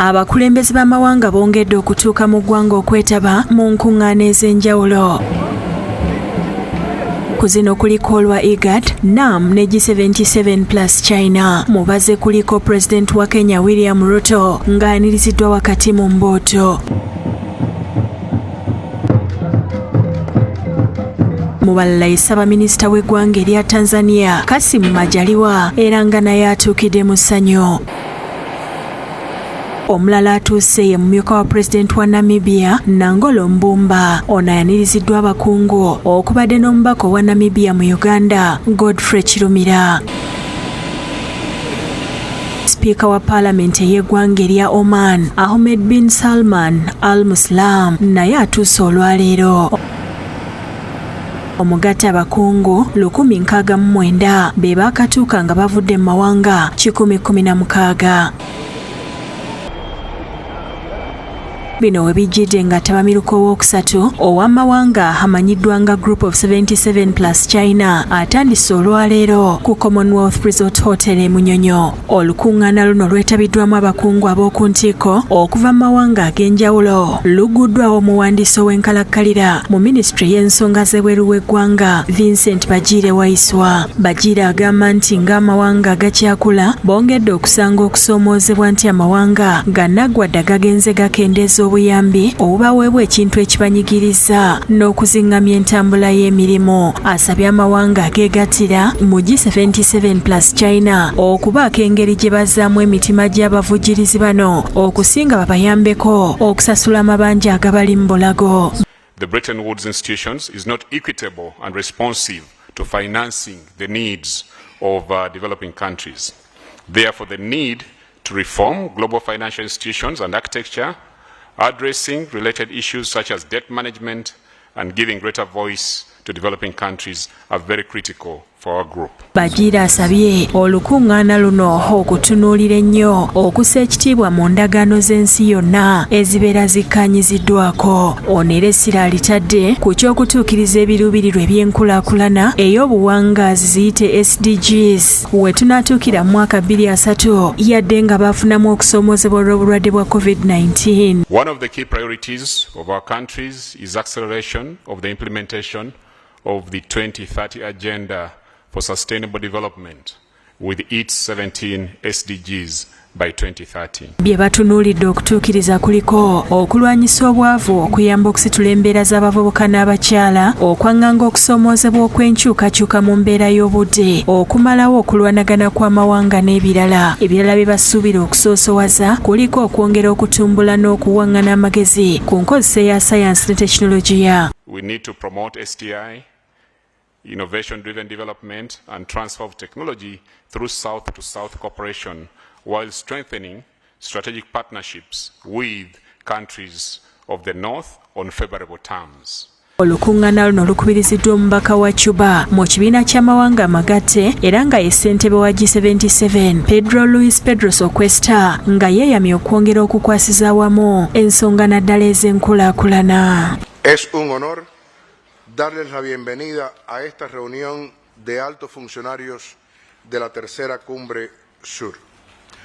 Abakulembeze bamawanga bongedde okutuuka mu ggwanga okwetaba mu nkungaana ez'enjawulo. Ku zino kuliko olwa IGAD, NAM ne G-77+CHINA. Mubaze kuliko Pulezidenti wa Kenya William Ruto ng'ayiniriziddwa wakati mu mbooto. Mu balala Ssaabaminisita w'eggwanga erya Tanzania Kassim Majaliwa era nga naye atuukidde mu ssanyu. Omulala atuuse ye mumyuka wa Pulezidenti wa Namibia Nangolo Mbumba. Ono ayaniriziddwa abakungu okubadde n'omubaka wa Namibia mu Uganda Godfrey Kirumira. Sipiika wa Paalamenti ey'eggwanga erya Oman Ahmed bin Salman Al Muslam naye atuuse olwaleero. Omugatte abakungu 169 be baakatuuka nga bavudde mu mawanga 116. Bino we bijjidde nga ttabamiruka owookusatu ow'amawanga amanyiddwa nga Group of 77+CHINA atandise olwaleero ku Commonwealth Resort Hotel e Munyonyo. Olukungaana luno lwetabiddwamu abakungu ab'oku ntiiko okuva mu mawanga ag'enjawulo. Luguddwawo omuwandiisi ow'enkalakkalira mu Minisitule y'ensonga z'ebweru w'eggwanga Vincent Bagiire Waiswa. Bagiire agamba nti ng'amawanga agakyakula bongedde okusanga okusoomoozebwa nti amawanga gannaggwadde gagenze gakendeeza obuyambi obubaweebwa ekintu ekibanyigiriza n'okuzingamya entambula y'emirimu. Asabye amawanga ageegattira mu G-77+CHINA okubaako engeri gye bazzaamu emitima gy'abavujjirizi bano okusinga babayambeko okusasula amabanja agabali mu bulago. The Bretton Woods institutions is not equitable and responsive to financing the needs of developing countries. Therefore, the need to reform global financial institutions and architecture, addressing related issues such as debt management and giving greater voice to developing countries are very critical for our group. Bagiire asabye olukungaana luno okutunuulira ennyo okussa ekitiibwa mu ndagaano z'ensi yonna ezibeera zikkaanyiziddwako. Ono era essira alitadde ku ky'okutuukiriza ebiruubirirwa eby'enkulaakulana ey'obuwangaazi ziyite SDGs we tunaatuukira mu mwaka 2030 yadde nga baafunamu okusoomoozebwa olw'obulwadde bwa COVID-19. One of the key priorities of our countries is acceleration of the implementation of the 2030 Agenda for Sustainable Development with its 17 SDGs by 2030. Bye batunuulidde okutuukiriza kuliko okulwanyisa obwavu, okuyamba okusitula embeera z'abavubuka n'abakyala, okwaŋŋanga okusoomoozebwa okw'enkyukakyuka mu mbeera y'obudde, okumalawo okulwanagana kw'amawanga n'ebirala. Ebirala bye basuubira okusoosowaza kuliko okwongera okutumbula n'okuwaŋŋana amagezi ku nkozesa eya sayansi ne tekinologiya. We need to promote STI, innovation-driven development and transfer of technology through South-to-South cooperation while strengthening strategic partnerships with countries of the North on favorable terms. Olukungaana luno lukubiriziddwa omubaka wa Cuba mu kibiina ky'amawanga amagatte era nga ye ssentebe wa G77 Pedro Luis Pedros Okwesta nga yeeyamye okwongera okukwasiza awamu ensonga naddala ez'enkulaakulana. Es un honor darles la bienvenida a esta reunión de altos funcionarios de la tercera cumbre sur.